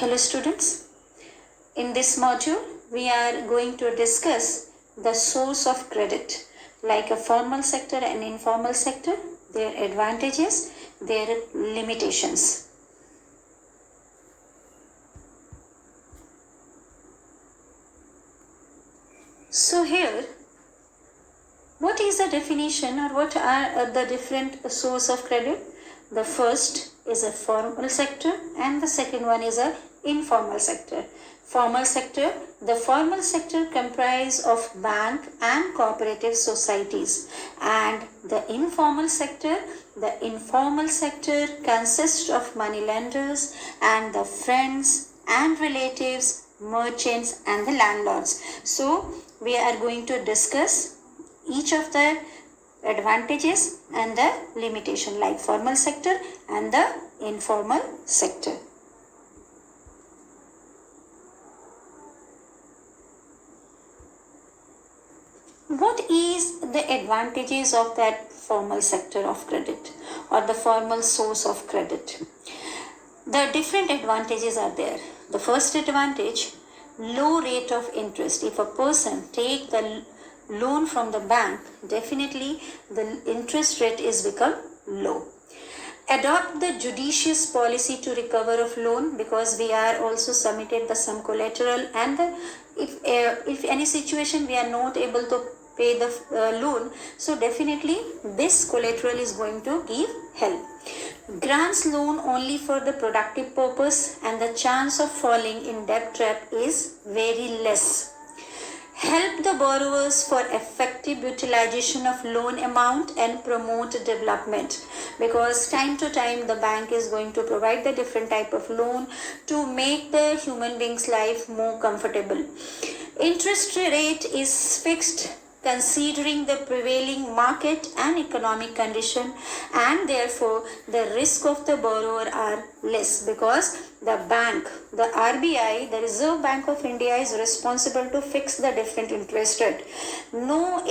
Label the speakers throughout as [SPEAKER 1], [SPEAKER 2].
[SPEAKER 1] Hello students, in this module we are going to discuss the source of credit like a formal sector and informal sector, their advantages, their limitations. So here, what is the definition or what are the different source of credit? The first is a formal sector and the second one is a informal sector. Formal sector, the formal sector comprise of bank and cooperative societies, and the informal sector consists of money lenders and the friends and relatives, merchants and the landlords. So we are going to discuss each of the advantages and the limitation like formal sector and the informal sector. What is the advantages of that formal sector of credit or the formal source of credit? The different advantages are there. The first advantage, low rate of interest. If a person take the loan from the bank, definitely the interest rate is become low. Adopt the judicious policy to recover of loan, because we are also submitted the some collateral, and if any situation we are not able to pay the loan, so definitely this collateral is going to give help. Grants loan only for the productive purpose and the chance of falling in debt trap is very less. Help the borrowers for effective utilization of loan amount and promote development, because time to time the bank is going to provide the different type of loan to make the human being's life more comfortable. Interest rate is fixed considering the prevailing market and economic condition, and therefore the risk of the borrower are less, because the bank, the RBI, the Reserve Bank of India, is responsible to fix the different interest rate. No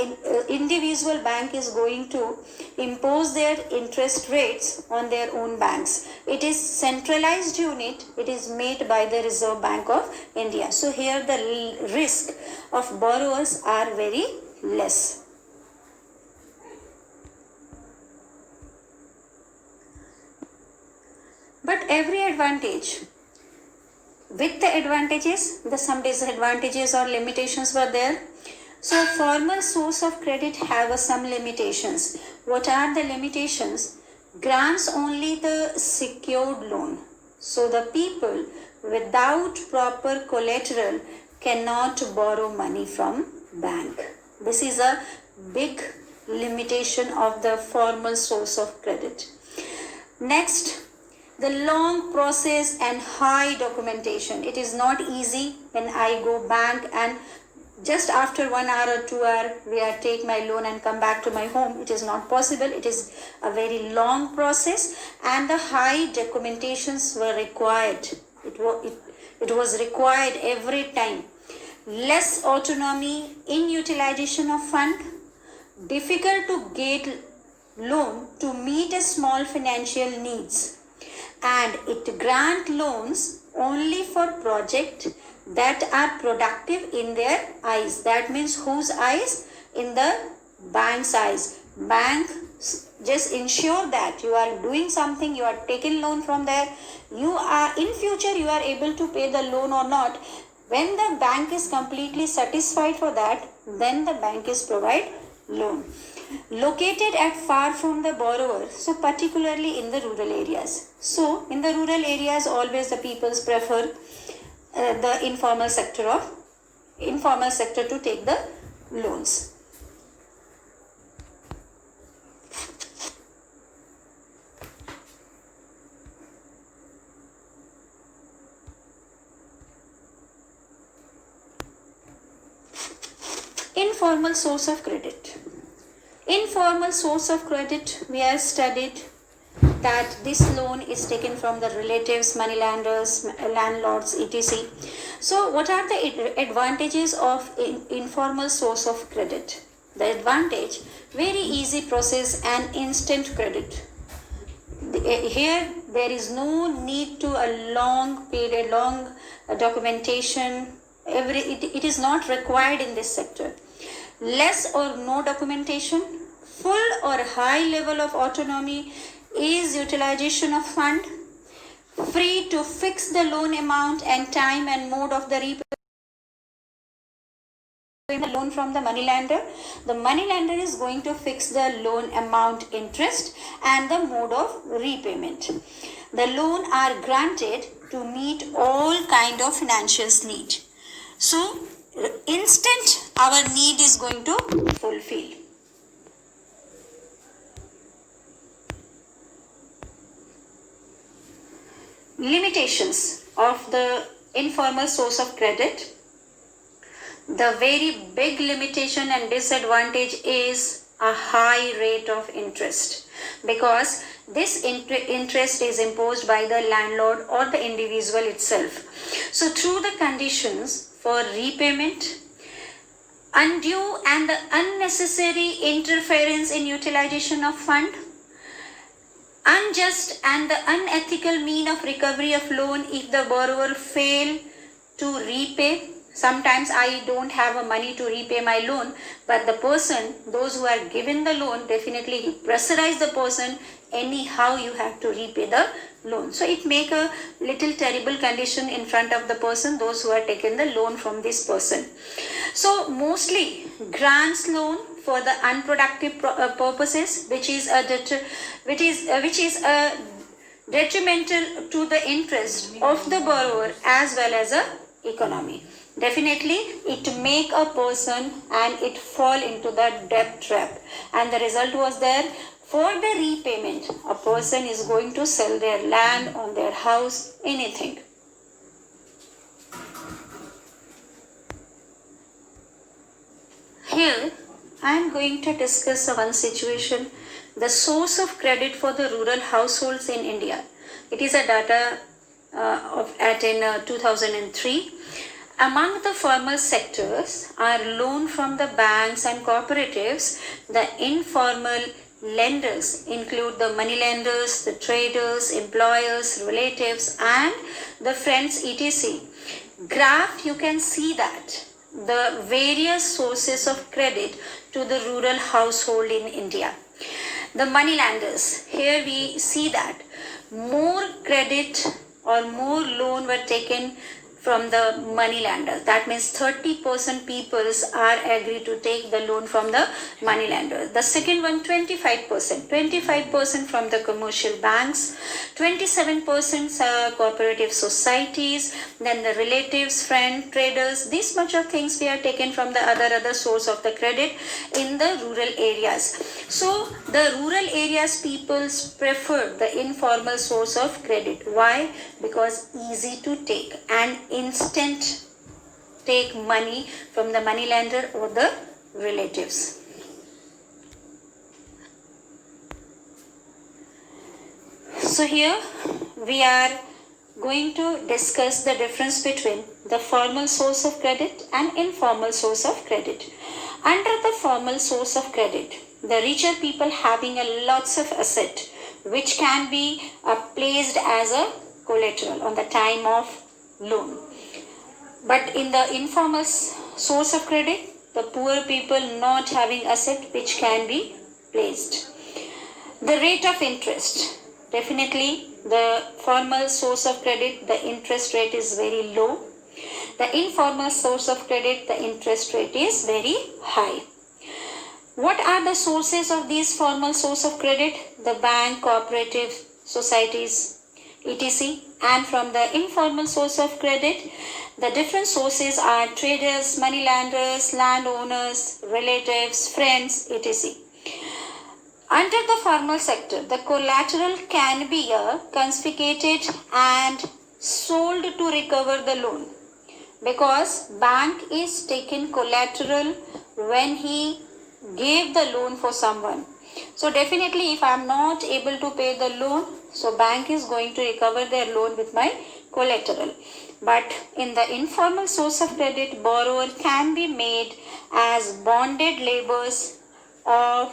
[SPEAKER 1] individual bank is going to impose their interest rates on their own banks. It is centralized unit, it is made by the Reserve Bank of India. So here the risk of borrowers are very less. But every advantage, with the advantages, the some disadvantages or limitations were there. So formal source of credit have some limitations. What are the limitations? Grants only the secured loan. So the people without proper collateral cannot borrow money from bank. This is a big limitation of the formal source of credit. Next, the long process and high documentation. It is not easy when I go bank and just after 1 hour or 2 hours we are take my loan and come back to my home. It is not possible. It is a very long process and the high documentations were required. It was required every time. Less autonomy in utilization of fund, difficult to get loan to meet a small financial needs, and it grant loans only for project that are productive in their eyes. That means whose eyes? In the bank's eyes. Bank just ensure that you are doing something, you are taking loan from there, you are in future you are able to pay the loan or not. When the bank is completely satisfied for that, then the bank is provide loan. Located at far from the borrower, so particularly in the rural areas. So in the rural areas always the peoples prefer the informal sector to take the loans. Informal source of credit. Informal source of credit, we have studied that this loan is taken from the relatives, money lenders, landlords, etc. So what are the advantages of informal source of credit? The advantage, very easy process and instant credit. Here there is no need to a long period, long documentation. It is not required in this sector. Less or no documentation, full or high level of autonomy is utilization of fund, free to fix the loan amount and time and mode of the repayment. The loan from the moneylender. The moneylender is going to fix the loan amount, interest, and the mode of repayment. The loan are granted to meet all kind of financial need. So, instant our need is going to fulfill. Limitations of the informal source of credit. The very big limitation and disadvantage is a high rate of interest, because this interest is imposed by the landlord or the individual itself. So through the conditions for repayment, undue and the unnecessary interference in utilization of fund, unjust and the unethical mean of recovery of loan if the borrower fail to repay. Sometimes I don't have a money to repay my loan, but the person, those who are given the loan, definitely pressurize the person, anyhow you have to repay the loan. So it make a little terrible condition in front of the person, those who are taken the loan from this person. So mostly grants loan for the unproductive purposes, which is a detrimental to the interest of the borrower as well as a economy. Definitely it make a person and it fall into the debt trap, and the result was there. For the repayment, a person is going to sell their land or their house, anything. Here I am going to discuss one situation, the source of credit for the rural households in India. It is a data in 2003. Among the formal sectors are loan from the banks and cooperatives. The informal lenders include the money lenders, the traders, employers, relatives, and the friends, etc. Graph, you can see that the various sources of credit to the rural household in India. The money lenders, here we see that more credit or more loan were taken from the money lenders. That means 30% people are agreed to take the loan from the money lenders. The second one, 25% from the commercial banks, 27% cooperative societies, then the relatives, friend, traders. This much of things we are taken from the other source of the credit in the rural areas. So the rural areas people prefer the informal source of credit. Why? Because easy to take and instant take money from the money lender or the relatives. So here we are going to discuss the difference between the formal source of credit and informal source of credit. Under the formal source of credit, the richer people having a lots of asset which can be placed as a collateral on the time of loan. But in the informal source of credit, the poor people not having asset which can be placed. The rate of interest, definitely the formal source of credit, the interest rate is very low. The informal source of credit, the interest rate is very high. What are the sources of these formal source of credit? The bank, cooperative, societies, etc. And from the informal source of credit, the different sources are traders, money lenders, landowners, relatives, friends, etc. Under the formal sector, the collateral can be confiscated and sold to recover the loan, because bank is taken collateral when he gave the loan for someone. So definitely if I am not able to pay the loan, so bank is going to recover their loan with my collateral. But in the informal source of credit, borrower can be made as bonded laborers or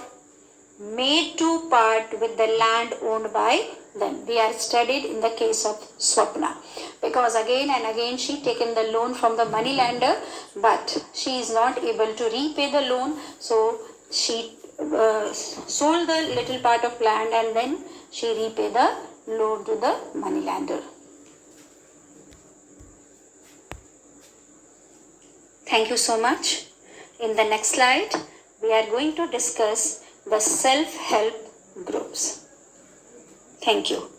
[SPEAKER 1] made to part with the land owned by then we are studied in the case of Swapna, because again and again she taken the loan from the money lender, but she is not able to repay the loan, so she sold the little part of land and then she repay the loan to the money lender. Thank you so much. In the next slide, we are going to discuss the self-help groups. Thank you.